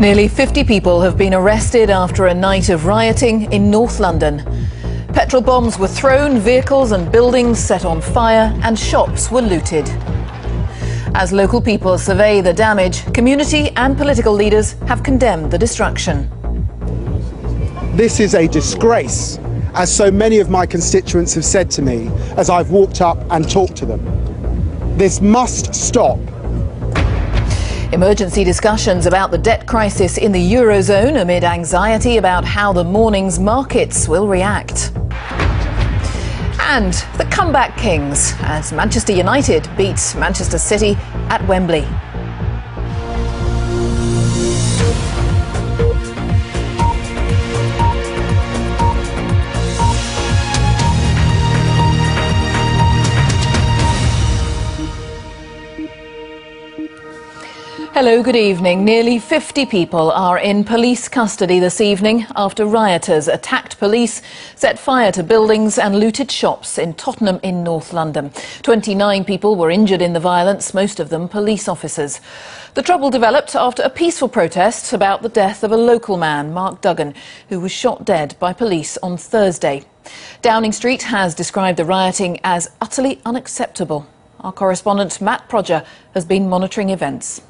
Nearly 50 people have been arrested after a night of rioting in North London. Petrol bombs were thrown, vehicles and buildings set on fire, and shops were looted. As local people survey the damage, community and political leaders have condemned the destruction. This is a disgrace, as so many of my constituents have said to me as I've walked up and talked to them. This must stop. Emergency discussions about the debt crisis in the Eurozone amid anxiety about how the morning's markets will react. And the comeback kings as Manchester United beats Manchester City at Wembley. Hello, good evening. Nearly 50 people are in police custody this evening after rioters attacked police, set fire to buildings and looted shops in Tottenham in North London. 29 people were injured in the violence, most of them police officers. The trouble developed after a peaceful protest about the death of a local man, Mark Duggan, who was shot dead by police on Thursday. Downing Street has described the rioting as utterly unacceptable. Our correspondent Matt Prodger has been monitoring events.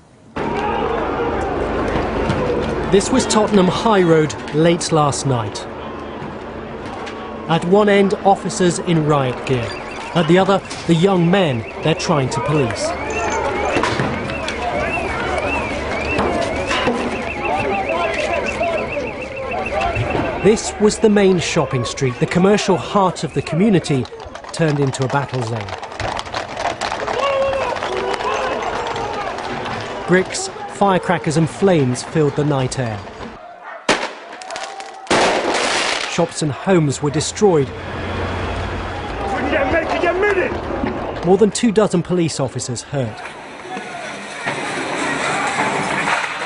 This was Tottenham High Road late last night. At one end, officers in riot gear. At the other, the young men they're trying to police. This was the main shopping street, the commercial heart of the community, turned into a battle zone. Bricks, firecrackers and flames filled the night air. Shops and homes were destroyed. More than 24 police officers hurt.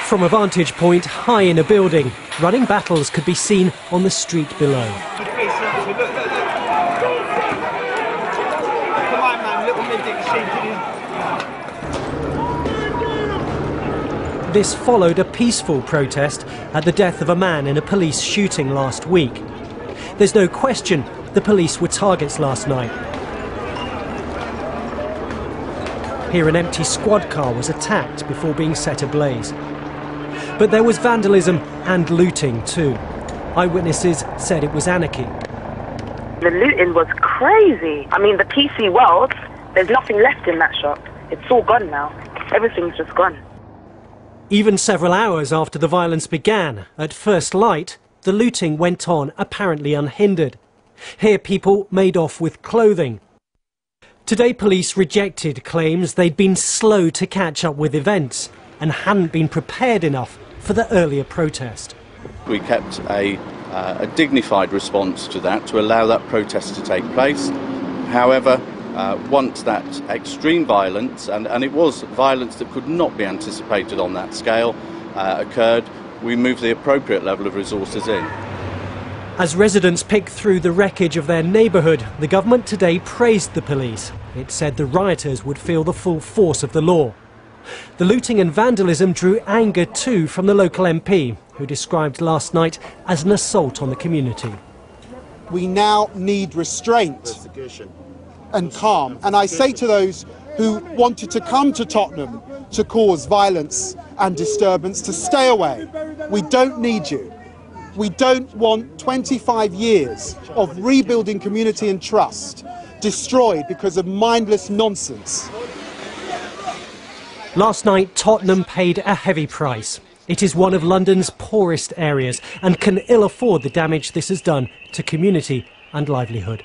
From a vantage point high in a building, running battles could be seen on the street below. This followed a peaceful protest at the death of a man in a police shooting last week. There's no question the police were targets last night. Here an empty squad car was attacked before being set ablaze. But there was vandalism and looting too. Eyewitnesses said it was anarchy. The looting was crazy. I mean, the PC world, there's nothing left in that shop. It's all gone now. Everything's just gone. Even several hours after the violence began, at first light, the looting went on apparently unhindered. Here people made off with clothing. Today police rejected claims they'd been slow to catch up with events and hadn't been prepared enough for the earlier protest. We kept a dignified response to that to allow that protest to take place. However, once that extreme violence, and it was violence that could not be anticipated on that scale, occurred, we moved the appropriate level of resources in. As residents picked through the wreckage of their neighbourhood, the government today praised the police. It said the rioters would feel the full force of the law. The looting and vandalism drew anger too from the local MP, who described last night as an assault on the community. We now need restraint and calm. And I say to those who wanted to come to Tottenham to cause violence and disturbance to stay away. We don't need you. We don't want 25 years of rebuilding community and trust destroyed because of mindless nonsense. Last night, Tottenham paid a heavy price. It is one of London's poorest areas and can ill afford the damage this has done to community and livelihood.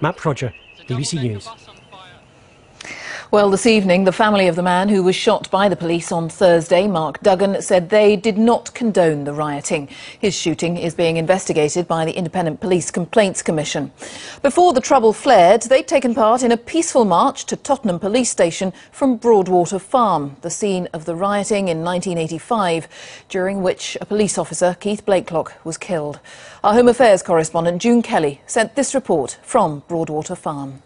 Matt Prodger, BBC News. Well, this evening, the family of the man who was shot by the police on Thursday, Mark Duggan, said they did not condone the rioting. His shooting is being investigated by the Independent Police Complaints Commission. Before the trouble flared, they'd taken part in a peaceful march to Tottenham Police Station from Broadwater Farm, the scene of the rioting in 1985, during which a police officer, Keith Blakelock, was killed. Our Home Affairs correspondent, June Kelly, sent this report from Broadwater Farm.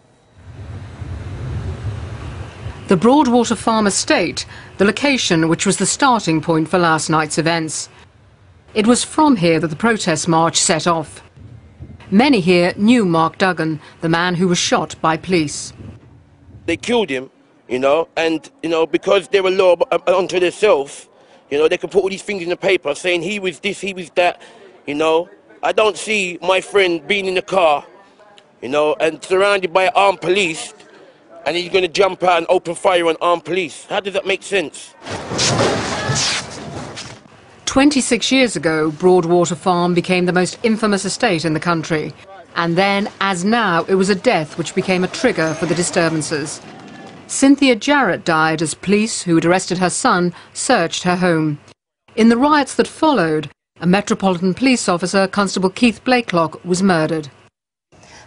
The Broadwater Farm estate the location which was the starting point for last night's events. It was from here that the protest march set off. Many here knew Mark Duggan, the man who was shot by police. They killed him, you know, and, you know, because they were law unto themselves, you know, they could put all these things in the paper saying he was this, he was that, you know. I don't see my friend being in the car, you know, and surrounded by armed police, and he's going to jump out and open fire on armed police. How does that make sense? 26 years ago, Broadwater Farm became the most infamous estate in the country. And then, as now, it was a death which became a trigger for the disturbances. Cynthia Jarrett died as police, who had arrested her son, searched her home. In the riots that followed, a Metropolitan Police officer, Constable Keith Blakelock, was murdered.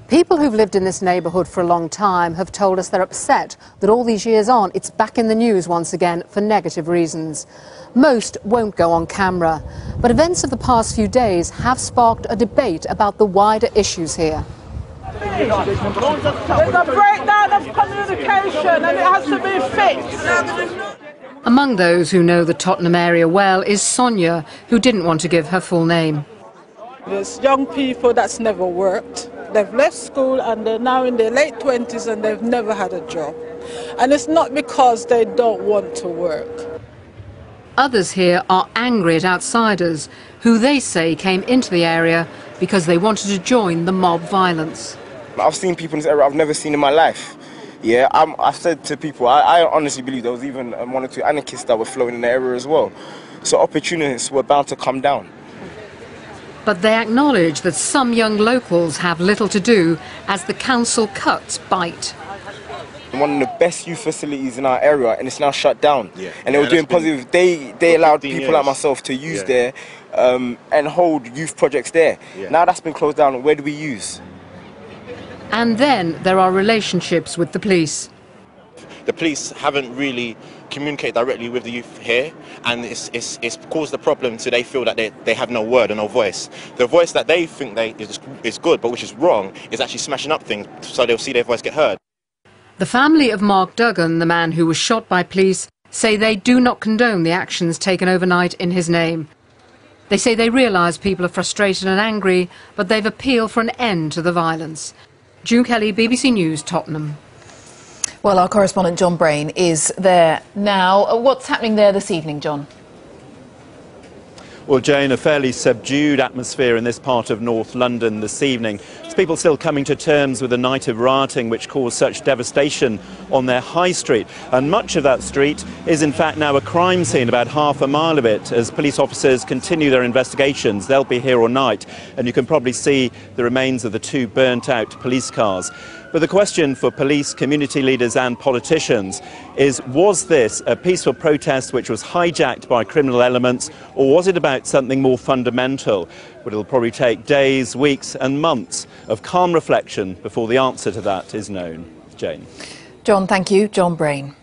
People who've lived in this neighbourhood for a long time have told us they're upset that all these years on it's back in the news once again for negative reasons. Most won't go on camera, but events of the past few days have sparked a debate about the wider issues here. There's a breakdown of communication and it has to be fixed. Among those who know the Tottenham area well is Sonia, who didn't want to give her full name. There's young people that's never worked. They've left school and they're now in their late 20s and they've never had a job. And it's not because they don't want to work. Others here are angry at outsiders, who they say came into the area because they wanted to join the mob violence. I've seen people in this area I've never seen in my life. Yeah, I've said to people, I honestly believe there was even one or two anarchists that were flowing in the area as well. So opportunists were bound to come down. But they acknowledge that some young locals have little to do as the council cuts bite. One of the best youth facilities in our area, and it's now shut down. Yeah. And they were doing positive. They allowed people like myself to use there and hold youth projects there. Yeah. Now that's been closed down. Where do we use? And then there are relationships with the police. The police haven't really communicated directly with the youth here, and it's caused the problem, so they feel that they have no word and no voice. The voice that they think is good, but which is wrong, is actually smashing up things, so they'll see their voice get heard. The family of Mark Duggan, the man who was shot by police, say they do not condone the actions taken overnight in his name. They say they realise people are frustrated and angry, but they've appealed for an end to the violence. June Kelly, BBC News, Tottenham. Well, our correspondent John Brain is there now. What's happening there this evening, John? Well, Jane, a fairly subdued atmosphere in this part of North London this evening. There's people still coming to terms with the night of rioting which caused such devastation on their high street. And much of that street is in fact now a crime scene, about half a mile of it, as police officers continue their investigations. They'll be here all night, and you can probably see the remains of the two burnt-out police cars. But the question for police, community leaders and politicians is, was this a peaceful protest which was hijacked by criminal elements, or was it about something more fundamental? But it'll probably take days, weeks and months of calm reflection before the answer to that is known. Jane. John, thank you. John Brain.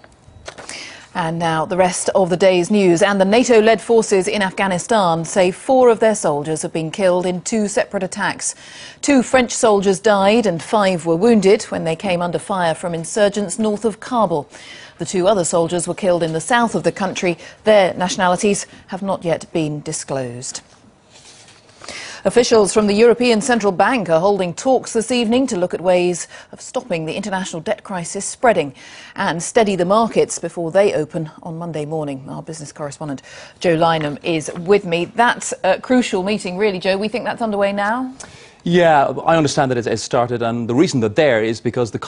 And now the rest of the day's news. And the NATO-led forces in Afghanistan say 4 of their soldiers have been killed in 2 separate attacks. 2 French soldiers died and 5 were wounded when they came under fire from insurgents north of Kabul. The 2 other soldiers were killed in the south of the country. Their nationalities have not yet been disclosed. Officials from the European Central Bank are holding talks this evening to look at ways of stopping the international debt crisis spreading and steady the markets before they open on Monday morning. Our business correspondent Joe Lynham is with me. That's a crucial meeting, really, Joe. We think that's underway now? Yeah, I understand that it has started, and the reason that there is because the